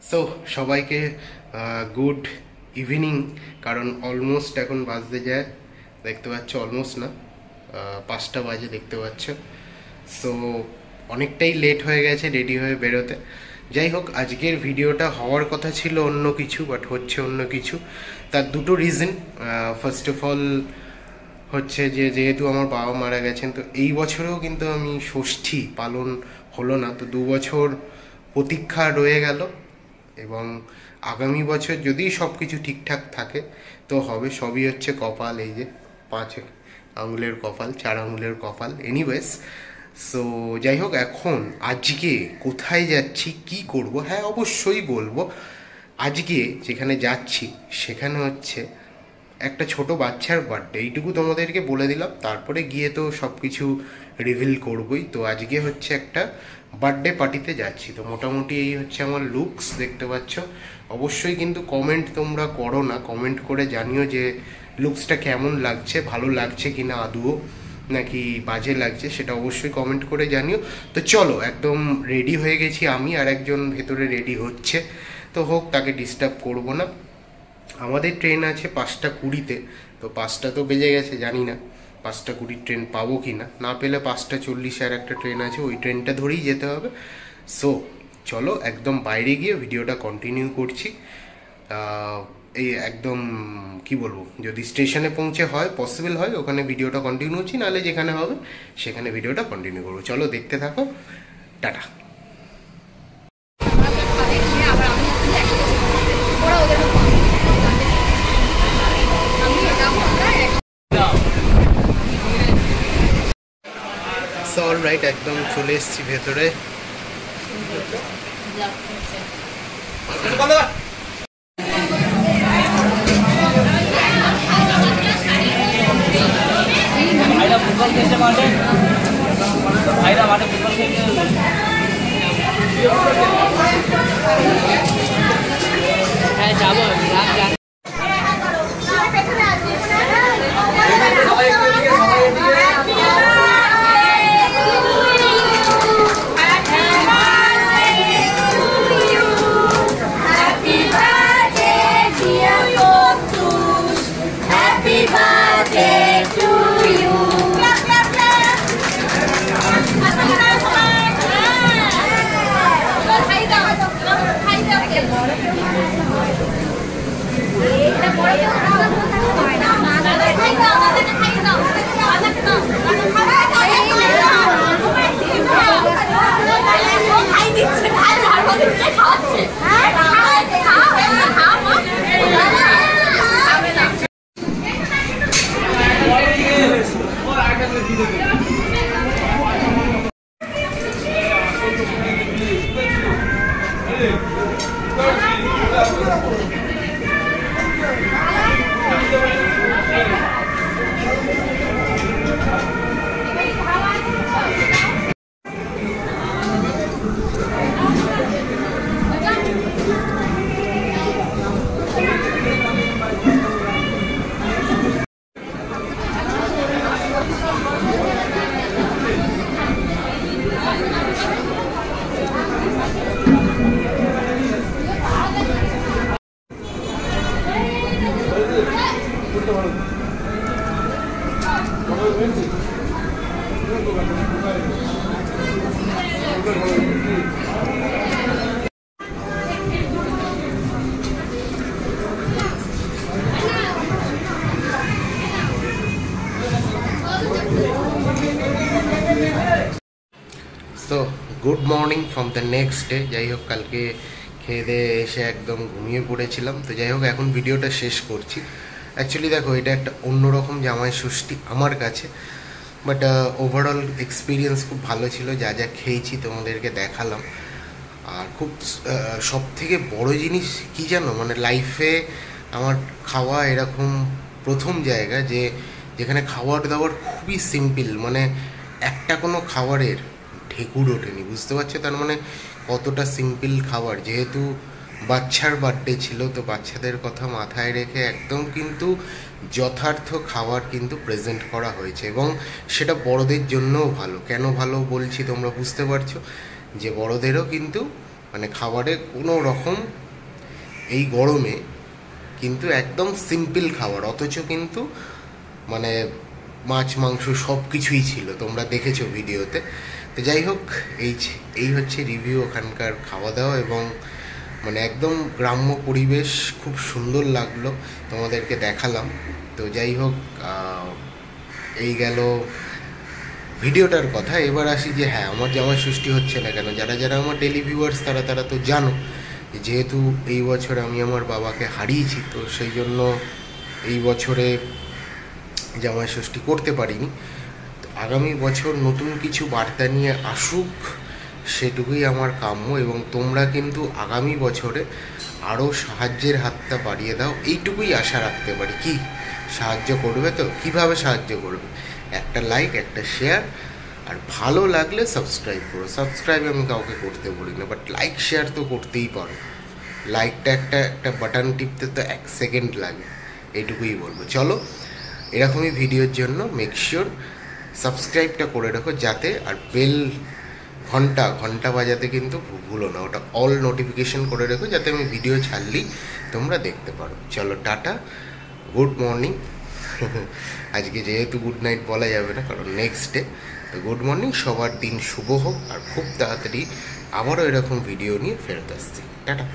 So সবাইকে good evening. কারণ almost এখন বাজতে যায়, দেখতে পাচ্ছ, অলমোস্ট না 5টা বাজে দেখতে পাচ্ছ। সো অনেকটাই লেট হয়ে গেছে রেডি হয়ে বেরোতে। যাই হোক, আজকের ভিডিওটা হওয়ার কথা ছিল অন্য কিছু, বাট হচ্ছে অন্য কিছু। তার দুটো রিজন। ফার্স্ট অফ অল হচ্ছে যে যেহেতু আমার বাবা মারা গেছেন, তো এই বছরেও কিন্তু আমি ষষ্ঠী পালন হলো না, তো 2 বছর প্রতীক্ষা রয়ে গেল। এবং আগামী বছর যদি সব কিছু ঠিকঠাক থাকে তো হবে। সবই হচ্ছে কপাল, এই যে 5 আঙুলের কপাল, 4 আঙুলের কপাল। এনিওয়েজ, সো যাই হোক, এখন আজকে কোথায় যাচ্ছি, কি করব, হ্যাঁ অবশ্যই বলবো। আজকে যেখানে যাচ্ছি সেখানে হচ্ছে একটা ছোট বাচ্চার বার্থডে, এইটুকু তোমাদেরকে বলে দিলাম। তারপরে গিয়ে তো সব কিছু রিভিল করবই। তো আজকে হচ্ছে একটা বার্থডে পার্টিতে যাচ্ছি। তো মোটামুটি এই হচ্ছে আমার লুকস, দেখতে পাচ্ছ। অবশ্যই কিন্তু কমেন্ট তোমরা করো না, কমেন্ট করে জানিও যে লুকসটা কেমন লাগছে, ভালো লাগছে কিনা আদৌ, নাকি বাজে লাগছে, সেটা অবশ্যই কমেন্ট করে জানিও। তো চলো, একদম রেডি হয়ে গেছি আমি, আর একজন ভেতরে রেডি হচ্ছে। তো হোক, তাকে ডিস্টার্ব করব না। আমাদের ট্রেন আছে 5টা 20-তে, তো 5টা তো বেজে গেছে, জানি না 5টা 20 ট্রেন পাবো কি না। না পেলে 5টা 40-এ আর একটা ট্রেন আছে, ওই ট্রেনটা ধরেই যেতে হবে। সো চলো, একদম বাইরে গিয়ে ভিডিওটা কন্টিনিউ করছি। এই একদম কি বলবো, যদি স্টেশনে পৌঁছে হয়, পসিবল হয়, ওখানে ভিডিওটা কন্টিনিউ করছি, নাহলে যেখানে হবে সেখানে ভিডিওটা কন্টিনিউ করবো। চলো, দেখতে থাকো। টাটা। অলরাইট, একদম চলে এসেছি ভেতরে। হ্যাঁ যাবো। তো good morning from the next day. যাই হোক, কালকে খেয়ে দিয়ে এসে একদম ঘুমিয়ে পড়েছিলাম। তো যাই হোক, এখন ভিডিওটা শেষ করছি। অ্যাকচুয়ালি দেখো, এটা একটা অন্যরকম জামাই ষষ্ঠী আমার কাছে, বাট ওভারঅল এক্সপিরিয়েন্স খুব ভালো ছিল। যা যা খেয়েছি তোমাদেরকে দেখালাম। আর খুব সব থেকে বড় জিনিস কি জানো, মানে লাইফে আমার খাওয়া এরকম প্রথম জায়গা যেখানে খাবার দাবার খুবই সিম্পল, মানে একটা কোনো খাবারের ঢেকুর ওঠেনি, বুঝতে পারছো? তার মানে কতটা সিম্পল খাবার। যেহেতু বাচ্চার বার্থডে ছিল, তো বাচ্চাদের কথা মাথায় রেখে একদম কিন্তু যথার্থ খাবার কিন্তু প্রেজেন্ট করা হয়েছে। এবং সেটা বড়দের জন্যও ভালো। কেন ভালো বলছি তোমরা বুঝতে পারছো, যে বড়দেরও কিন্তু মানে খাবারে কোনো রকম এই গরমে কিন্তু একদম সিম্পল খাবার, অথচ কিন্তু মানে মাছ মাংস সব কিছুই ছিল, তোমরা দেখেছো ভিডিওতে। তো যাই হোক, এই হচ্ছে রিভিউ ওখানকার খাওয়া দাওয়া, এবং মানে একদম গ্রাম্য পরিবেশ, খুব সুন্দর লাগলো, তোমাদেরকে দেখালাম। তো যাই হোক, এই গেল ভিডিওটার কথা। এবার আসি যে হ্যাঁ, আমার জামাই ষষ্ঠী হচ্ছে না কেন। যারা যারা আমার ডেলি ভিউয়ার্স তারা তো জানো, যেহেতু এই বছর আমি আমার বাবাকে হারিয়েছি, তো সেই জন্য এই বছরে জামাই ষষ্ঠী করতে পারিনি। তো আগামী বছর নতুন কিছু বার্তা নিয়ে আসুক, সেটুকুই আমার কাম্য। এবং তোমরা কিন্তু আগামী বছরে আরও সাহায্যের হাতটা বাড়িয়ে দাও, এইটুকুই আশা রাখতে পারি। কি সাহায্য করবে তো? কিভাবে সাহায্য করবে? একটা লাইক, একটা শেয়ার, আর ভালো লাগলে সাবস্ক্রাইব করো। সাবস্ক্রাইব আমি কাউকে করতে বলি না, বাট লাইক শেয়ার তো করতেই পারো। লাইকটা একটা বাটন টিপতে তো 1 সেকেন্ড লাগে, এইটুকুই বলবো। চলো, এরকমই ভিডিওর জন্য মেক শিওর সাবস্ক্রাইবটা করে রাখো যাতে, আর বেল ঘন্টা বাজাতে কিন্তু ভুলো না, ওটা অল নোটিফিকেশন করে রেখো যাতে আমি ভিডিও ছাড়লেই তোমরা দেখতে পারো। চলো, টাটা, গুড মর্নিং। আজকে যেহেতু গুড নাইট বলা যাবে না, কারণ নেক্সট ডে। তো গুড মর্নিং, সবার দিন শুভ হোক, আর খুব তাড়াতাড়ি আবারও এরকম ভিডিও নিয়ে ফেরত আসছি। টাটা।